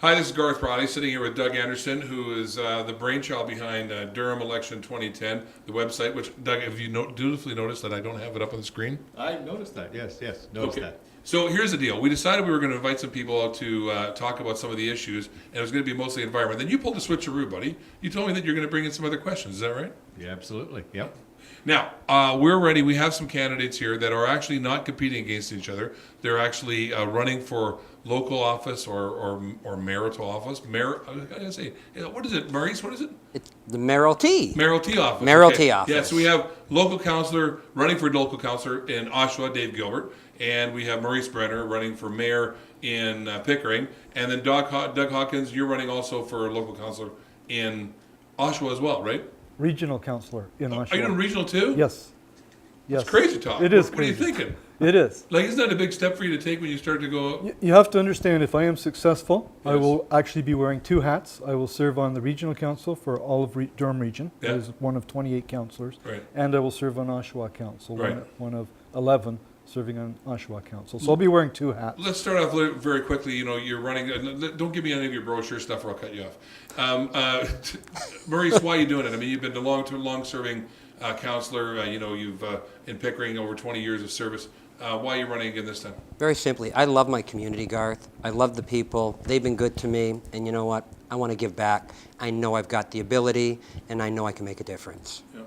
Hi, this is Garth Roddy, sitting here with Doug Anderson, who is the brainchild behind Durham Election 2010, the website, which, Doug, have you dutifully noticed that I don't have it up on the screen? I noticed that, yes, noticed that. So here's the deal. We decided we were going to invite some people out to talk about some of the issues, and it was going to be mostly environment. Then you pulled a switcheroo, buddy. You told me that you're going to bring in some other questions. Is that right? Yeah, absolutely, yep. Now, we're ready. We have some candidates here that are actually not competing against each other. They're actually running for local office or marital office. What is it, Maurice? What is it? It's the mayoralty. Mayoralty office. Mayoralty office. Yeah, so we have local councillor running for local councillor in Oshawa, Dave Gilbert, and we have Maurice Brenner running for mayor in Pickering, and then Doug Hawkins, you're running also for local councillor in Oshawa as well, right? Regional councillor in Oshawa. Are you doing regional too? Yes. Yes. It's crazy talk. It is What crazy. are you thinking? It is. Like, isn't that a big step for you to take when you start to go? You have to understand, if I am successful, I Yes. will actually be wearing two hats. I will serve on the regional council for all of Durham region. Yeah. As one of 28 councillors. Right. And I will serve on Oshawa council, Right. one of 11 serving on Oshawa council. So I'll be wearing two hats. Let's start off very quickly. You know, you're running. Don't give me any of your brochure stuff, or I'll cut you off. Maurice, why are you doing it? I mean, you've been a long-serving councillor. You've in Pickering over 20 years of service. Why are you running again this time? Very simply, I love my community, Garth. I love the people. They've been good to me, and you know what? I want to give back. I know I've got the ability, and I know I can make a difference. Yeah.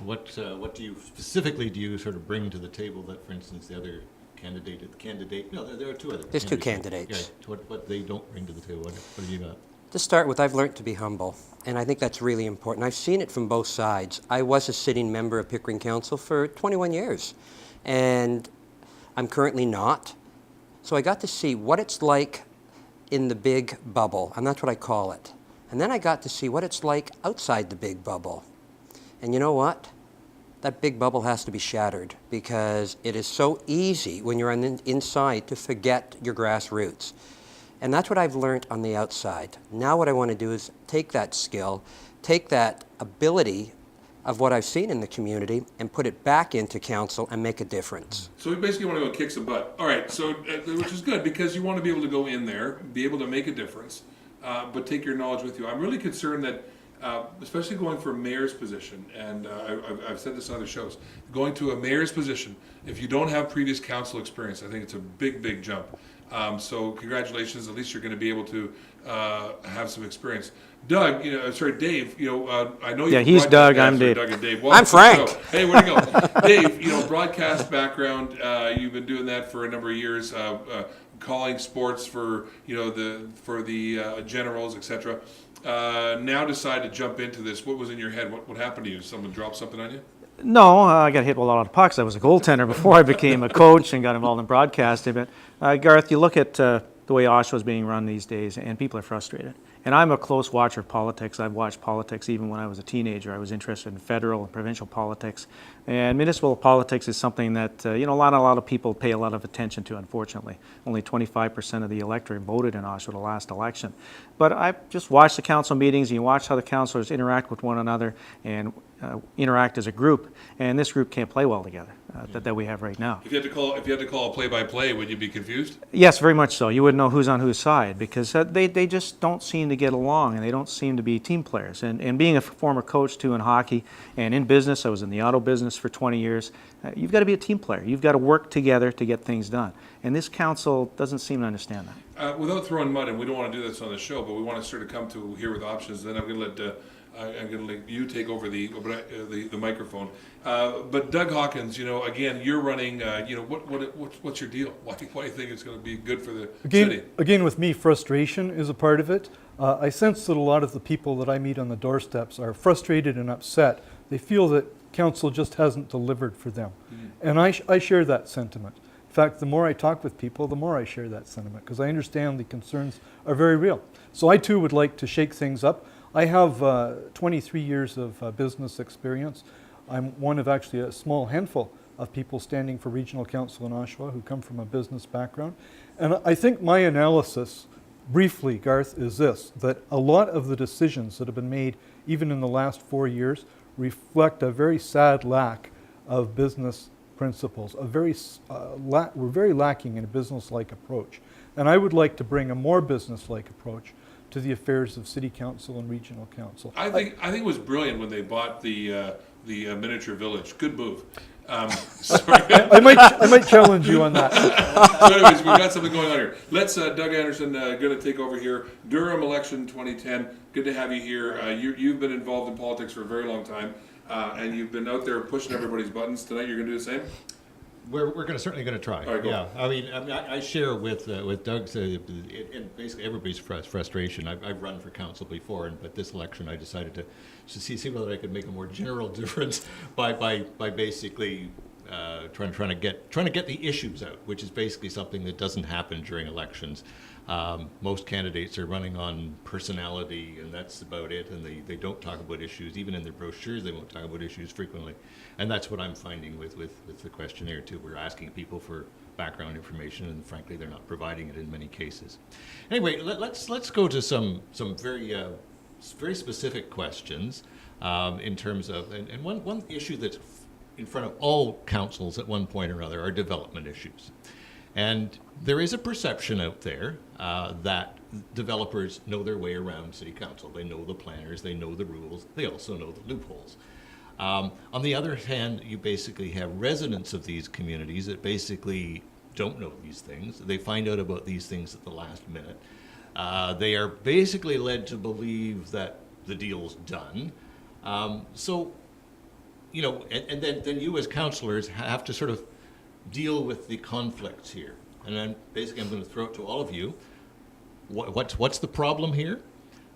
What do you sort of bring to the table that, for instance, the other candidate, no, there are two other There's two candidates. candidates. Yeah, what they don't bring to the table, what have you got? To start with, I've learned to be humble, and I think that's really important. I've seen it from both sides. I was a sitting member of Pickering Council for 21 years, and I'm currently not. So I got to see what it's like in the big bubble, and that's what I call it. And then I got to see what it's like outside the big bubble. And you know what? That big bubble has to be shattered, because it is so easy when you're on the inside to forget your grassroots. And that's what I've learned on the outside. Now what I want to do is take that skill, take that ability of what I've seen in the community, and put it back into council and make a difference. So we basically want to go kick some butt. All right, so which is good, because you want to be able to go in there, be able to make a difference, but take your knowledge with you. I'm really concerned that, especially going for a mayor's position, and I've said this on other shows, going to a mayor's position, if you don't have previous council experience, I think it's a big jump. So congratulations, at least you're going to be able to have some experience. Doug, Dave, I know you. Yeah, he's Doug, I'm Dave. Doug and Dave. I'm Frank. Hey, where'd you go? Dave, broadcast background, you've been doing that for a number of years, calling sports for, the generals, etc. Now decide to jump into this. What was in your head? What happened to you? Someone dropped something on you? No, I got hit with a lot of pucks. I was a goaltender before I became a coach and got involved in broadcasting. But Garth, you look at the way Oshawa is being run these days, and people are frustrated. And I'm a close watcher of politics. I've watched politics even when I was a teenager. I was interested in federal and provincial politics. And municipal politics is something that, not a lot of people pay a lot of attention to, unfortunately. Only 25% of the electorate voted in Oshawa the last election. But I've just watched the council meetings, and you watch how the councillors interact with one another and interact as a group. And this group can't play well together that we have right now. If you had to call a play-by-play, would you be confused? Yes, very much so. You wouldn't know who's on whose side, because they just don't seem to get along, and they don't seem to be team players. And being a former coach too in hockey and in business, I was in the auto business for 20 years, you've got to be a team player. You've got to work together to get things done. And this council doesn't seem to understand that. Without throwing mud, and we don't want to do this on the show, but we want to sort of come to here with options. Then I'm going to let you take over the microphone. But Doug Hawkins, again, you're running. What's your deal? Why do you think it's going to be good for the city? Again, with me, frustration is a part of it. I sense that a lot of the people that I meet on the doorsteps are frustrated and upset. They feel that council just hasn't delivered for them. And I share that sentiment. In fact, the more I talk with people, the more I share that sentiment, because I understand the concerns are very real. So I too would like to shake things up. I have 23 years of business experience. I'm one of actually a small handful of people standing for regional council in Oshawa who come from a business background. And I think my analysis, briefly, Garth, is this, that a lot of the decisions that have been made, even in the last 4 years, reflect a very sad lack of business principles, we're very lacking in a business-like approach. And I would like to bring a more business-like approach to the affairs of city council and regional council. I think it was brilliant when they bought the miniature village. Good move. Sorry. I might challenge you on that. So anyways, we've got something going on here. Let's, Doug Anderson, going to take over here. Durham election 2010. Good to have you here. You've been involved in politics for a very long time, and you've been out there pushing everybody's buttons. Tonight you're going to do the same? We're certainly going to try. All right, go. Yeah, I share with Doug's and basically everybody's frustration. I've run for council before, but this election I decided to see whether I could make a more general difference by basically trying to get the issues out, which is basically something that doesn't happen during elections. Most candidates are running on personality, and that's about it, and they don't talk about issues. Even in their brochures, they won't talk about issues frequently. And that's what I'm finding with the questionnaire, too. We're asking people for background information, and frankly, they're not providing it in many cases. Anyway, let's go to some very specific questions in terms of, and one issue that's in front of all councils at one point or another are development issues. And there is a perception out there that developers know their way around city council. They know the planners, they know the rules, they also know the loopholes. On the other hand, you basically have residents of these communities that basically don't know these things. They find out about these things at the last minute. They are basically led to believe that the deal's done. So, you know, and then you as councillors have to sort of deal with the conflicts here. And then basically I'm going to throw it to all of you. What's the problem here?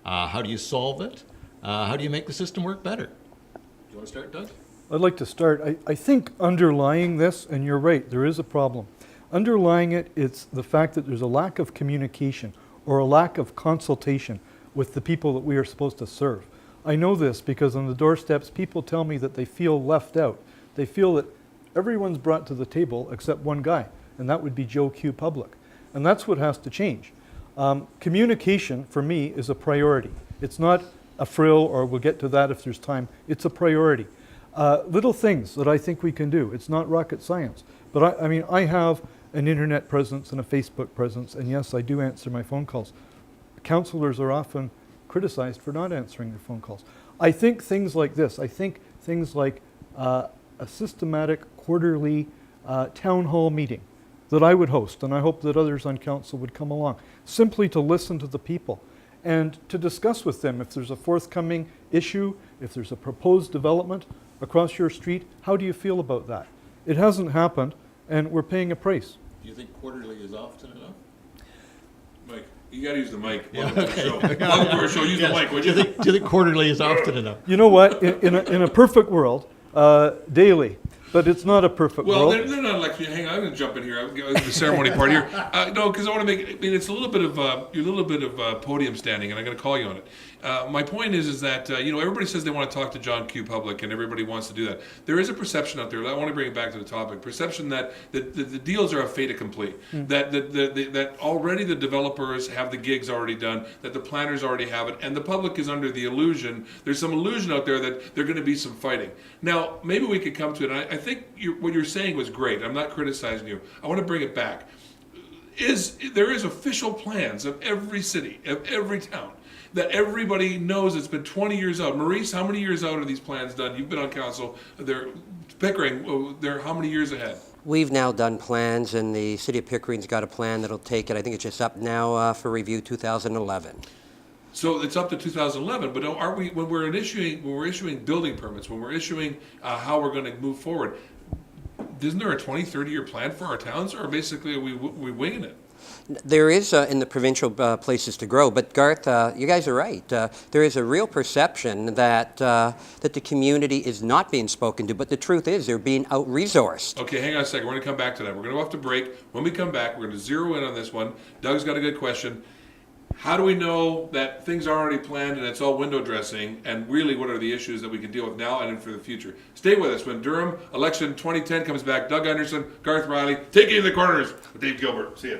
How do you solve it? How do you make the system work better? Do you want to start, Doug? I'd like to start. I think underlying this, and you're right, there is a problem. Underlying it, it's the fact that there's a lack of communication or a lack of consultation with the people that we are supposed to serve. I know this because on the doorsteps, people tell me that they feel left out. They feel that everyone's brought to the table except one guy, and that would be Joe Q. Public. And that's what has to change. Communication, for me, is a priority. It's not a frill, or we'll get to that if there's time. It's a priority. Little things that I think we can do. It's not rocket science. But I have an internet presence and a Facebook presence, and yes, I do answer my phone calls. Councillors are often criticized for not answering their phone calls. I think things like this, I think things like a systematic quarterly town hall meeting that I would host, and I hope that others on council would come along, simply to listen to the people and to discuss with them if there's a forthcoming issue, if there's a proposed development across your street, how do you feel about that? It hasn't happened, and we're paying a price. Do you think quarterly is often enough? Mike, you got to use the mic. Yeah, Welcome to the show. Welcome to our show. Use the mic, would Do you? you think quarterly is often enough? You know what? In a perfect world, daily. But it's not a perfect Well, world. they're not like, hang on, I'm going to jump in here. I'm going to the ceremony part here. No, because I want to make, it's a little bit of podium standing, and I'm going to call you on it. My point is that, everybody says they want to talk to John Q. Public, and everybody wants to do that. There is a perception out there, I want to bring it back to the topic, perception that the deals are a fait accompli, that already the developers have the gigs already done, that the planners already have it, and the public is under the illusion, there's some illusion out there that there's going to be some fighting. Now, maybe we could come to it, and I think what you're saying was great. I'm not criticizing you. I want to bring it back. There is official plans of every city, of every town, that everybody knows. It's been 20 years out. Maurice, how many years out are these plans done? You've been on council. Pickering, they're how many years ahead? We've now done plans, and the city of Pickering's got a plan that'll take it. I think it's just up now for review 2011. So it's up to 2011, but aren't we, when we're issuing building permits, when we're issuing how we're going to move forward, isn't there a 20, 30-year plan for our towns, or basically are we winging it? There is in the provincial places to grow, but Garth, you guys are right. There is a real perception that that the community is not being spoken to, but the truth is they're being out-resourced. Okay, hang on a second. We're going to come back to that. We're going to go off to break. When we come back, we're going to zero in on this one. Doug's got a good question. How do we know that things are already planned and it's all window dressing, and really what are the issues that we can deal with now and for the future? Stay with us. When Durham election 2010 comes back, Doug Anderson, Garth Riley, take it in the corners with Dave Gilbert. See ya.